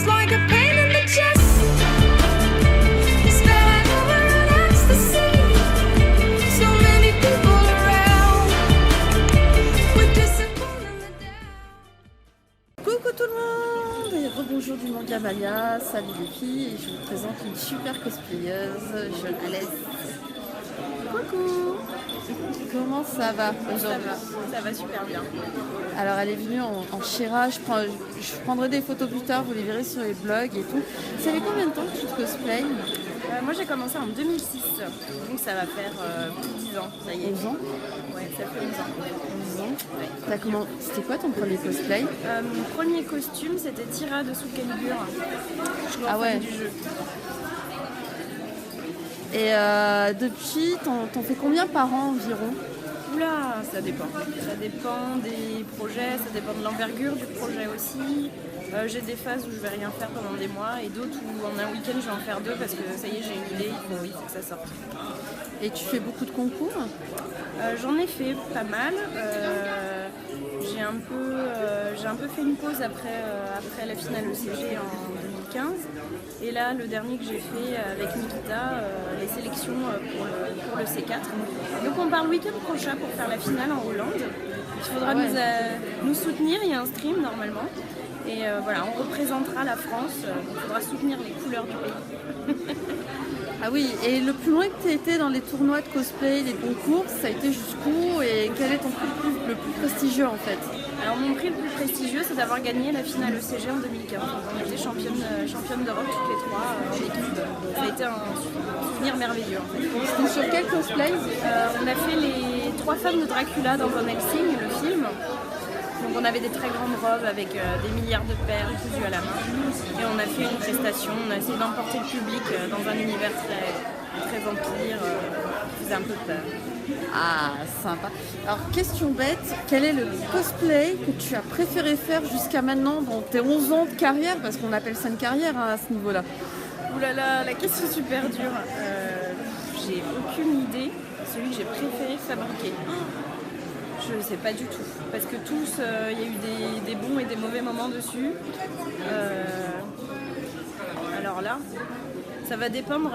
just like a pain in the chest. Spilling over in ecstasy. So many people around. We're disappointed in the down. Coucou tout le monde et rebonjour du monde Amalia, salut les filles, et je vous présente une super cosplayeuse, Jonalès. Coucou. Comment ça va aujourd'hui? Ça va super bien. Alors elle est venue en Shira, je prendrai des photos plus tard, vous les verrez sur les blogs et tout. Ça fait combien de temps que tu te cosplays? Moi j'ai commencé en 2006, donc ça va faire plus de 10 ans, ça y est. 11 ans? Ouais, ça fait 11 ans. 11 ans. Ouais. C'était quoi ton premier cosplay? Mon premier costume c'était Tira de Soul Calibur. Je suis fan du jeu. Et depuis, t'en fais combien par an environ? Oula, ça dépend. Ça dépend des projets, ça dépend de l'envergure du projet aussi. J'ai des phases où je vais rien faire pendant des mois et d'autres où en un week-end je vais en faire 2 parce que ça y est, j'ai une idée, il faut que ça sorte. Et tu fais beaucoup de concours? J'en ai fait pas mal. J'ai un peu fait une pause après la finale ECG en 2015. Et là, le dernier que j'ai fait avec Nikita, les sélections pour le C4. Donc on part le week-end prochain pour faire la finale en Hollande. Il faudra nous soutenir, il y a un stream normalement. Et voilà, on représentera la France, il faudra soutenir les couleurs du pays. Ah oui, et le plus loin que tu as été dans les tournois de cosplay, les concours, ça a été jusqu'où et quel est ton prix le plus prestigieux en fait? Alors mon prix le plus prestigieux c'est d'avoir gagné la finale ECG en 2015. On était championne d'Europe toutes les trois en équipe. Ça a été un souvenir merveilleux en fait. C'était sur quel cosplay? On a fait les 3 femmes de Dracula dans Van Helsing, le film. Donc on avait des très grandes robes avec des milliards de perles cousues à la main. Et on a fait une prestation, on a essayé d'emporter le public dans un univers très vampire, qui faisait un peu peur. Ah, sympa. Alors, question bête, quel est le cosplay que tu as préféré faire jusqu'à maintenant dans tes 11 ans de carrière? Parce qu'on appelle ça une carrière à ce niveau-là. Ouh là là, la question super dure. J'ai aucune idée. Celui que j'ai préféré fabriquer. Je ne sais pas du tout, parce que tous, il y a eu des bons et des mauvais moments dessus. Alors là, ça va dépendre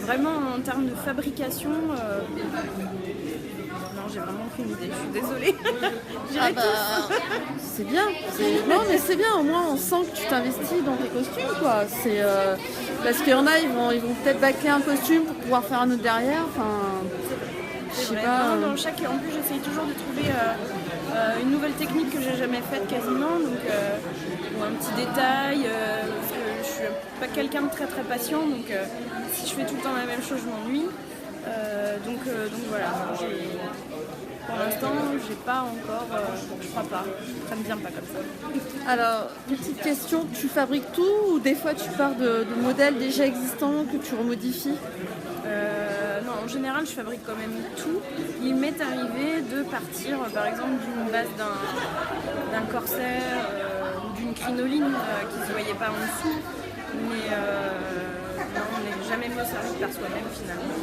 vraiment en termes de fabrication. Non, j'ai vraiment aucune idée, je suis désolée. C'est bien. Non, mais c'est bien, au moins on sent que tu t'investis dans tes costumes, quoi. Parce qu'il y en a, ils vont peut-être bâcler un costume pour pouvoir faire un autre derrière. C'est vrai. En plus, j'essaye toujours de trouver une nouvelle technique que j'ai jamais faite quasiment, ou un petit détail. Parce que je suis pas quelqu'un de très patient, donc si je fais tout le temps la même chose, je m'ennuie. Donc voilà. Pour l'instant, j'ai pas encore. Je crois pas. Ça me vient pas comme ça. Alors, petite question, tu fabriques tout ou des fois tu pars de modèles déjà existants que tu remodifies? Non, en général, je fabrique quand même tout. Il m'est arrivé de partir, par exemple, d'une base d'un corsaire ou d'une crinoline qui ne se voyait pas en dessous. Mais non, on n'est jamais mieux servi par soi-même, finalement.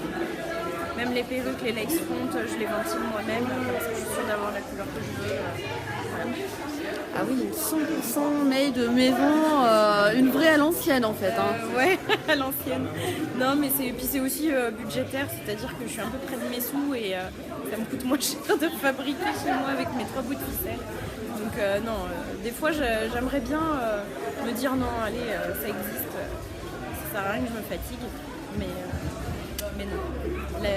Même les perruques, les lace front, je les ventile moi-même, parce que je suis sûre d'avoir la couleur que je veux. Voilà. Ah oui, 100% made de maison, une vraie à l'ancienne en fait. Ouais, à l'ancienne. Non, mais c'est aussi budgétaire, c'est-à-dire que je suis un peu près de mes sous et ça me coûte moins cher de fabriquer chez moi avec mes 3 bouts de ficelle. Donc non, des fois j'aimerais bien me dire non, allez, ça existe, ça sert à rien que je me fatigue, mais non,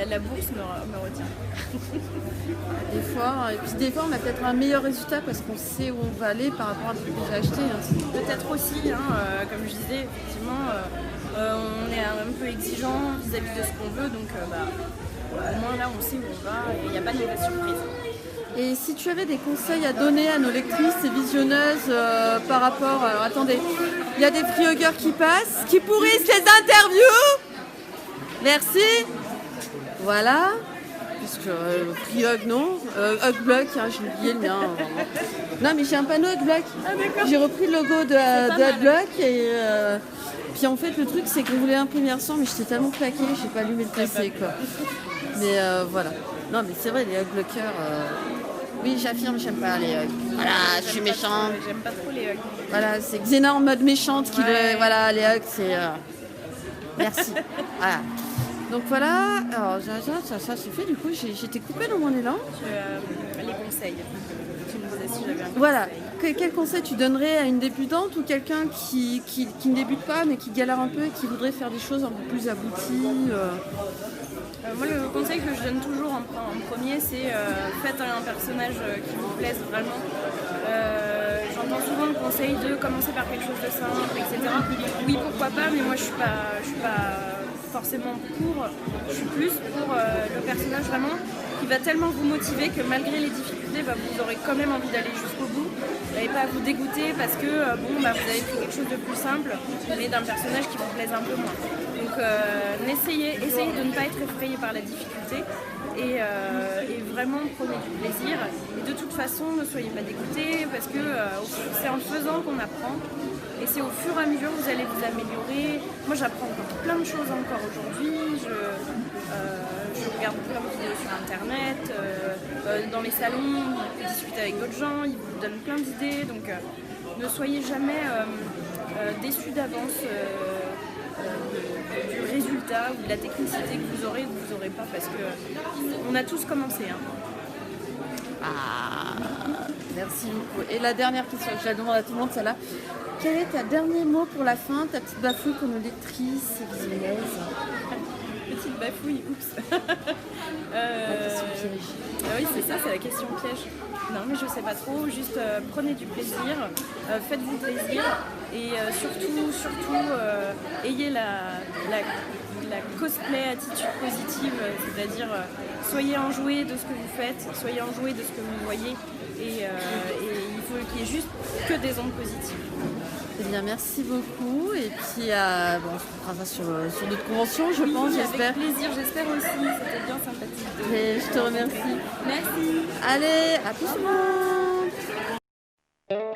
la bourse me retient. Des fois, on a peut-être un meilleur résultat parce qu'on sait où on va aller par rapport à ce qu'on a acheté. Peut-être aussi, comme je disais, effectivement, on est un peu exigeant vis-à-vis de ce qu'on veut, donc au moins là, on sait où on va et il n'y a pas de mauvaise surprise. Et si tu avais des conseils à donner à nos lectrices et visionneuses par rapport... Alors attendez, il y a des free-huggers qui passent, qui pourrissent les interviews. Merci. Voilà. Puisque free-hug, non. Hug-block, j'ai oublié le mien. Non, mais j'ai un panneau Hug-block. Ah, d'accord. J'ai repris le logo de Hug-block et... Puis en fait, le truc, c'est qu'on voulait imprimer sans, mais j'étais tellement claquée, j'ai pas allumé le PC, quoi. Mais voilà. Non, mais c'est vrai, les Hug-blockers... Oui, j'affirme, j'aime pas les hugs. Voilà, je suis méchante. J'aime pas trop les hugs. Voilà, c'est Xena en mode méchante qui Ouais. voilà, les hugs, c'est... Merci. Voilà. Donc voilà, alors ça c'est fait, du coup j'étais coupée dans mon élan. Les conseils. Tu me disais si j'avais un Voilà, conseil. quel conseil tu donnerais à une débutante ou quelqu'un qui ne débute pas mais qui galère un peu et qui voudrait faire des choses un peu plus abouties Moi, le conseil que je donne toujours en premier, c'est faites un personnage qui vous plaise vraiment. J'entends souvent le conseil de commencer par quelque chose de simple, etc. Oui, pourquoi pas, mais moi je suis pas forcément pour. Je suis plus pour le personnage vraiment qui va tellement vous motiver que malgré les difficultés, vous aurez quand même envie d'aller jusqu'au bout. Vous n'allez pas à vous dégoûter parce que vous avez fait quelque chose de plus simple, mais d'un personnage qui vous plaise un peu moins. Donc essayez de ne pas être effrayé par la difficulté et vraiment prenez du plaisir. Et de toute façon, ne soyez pas dégoûtés parce que c'est en le faisant qu'on apprend. Et c'est au fur et à mesure que vous allez vous améliorer. Moi, j'apprends encore plein de choses encore aujourd'hui. Je regarde plein de vidéos sur Internet. Dans les salons, vous pouvez discuter avec d'autres gens. Ils vous donnent plein d'idées. Donc, ne soyez jamais déçus d'avance du résultat ou de la technicité que vous aurez ou que vous n'aurez pas. Parce qu'on a tous commencé. Hein. Ah, merci beaucoup. Et la dernière question, je la demande à tout le monde, celle-là. Quel est ta dernier mot pour la fin, ta petite bafouille pour nos lectrices et visionneuses? Petite bafouille, oups. La question piège. Oui, c'est ça, c'est la question piège. Non, mais je sais pas trop, juste prenez du plaisir, faites-vous plaisir et surtout, ayez la cosplay attitude positive, c'est-à-dire soyez enjoués de ce que vous faites, soyez enjoués de ce que vous voyez et il faut qu'il y ait juste que des ondes positives. Eh bien, merci beaucoup. Et puis, on se fera ça sur d'autres conventions, je pense, Oui, j'espère. avec plaisir, j'espère aussi, c'était bien sympathique. Et je te remercie. Merci. Allez, à plus tout le monde.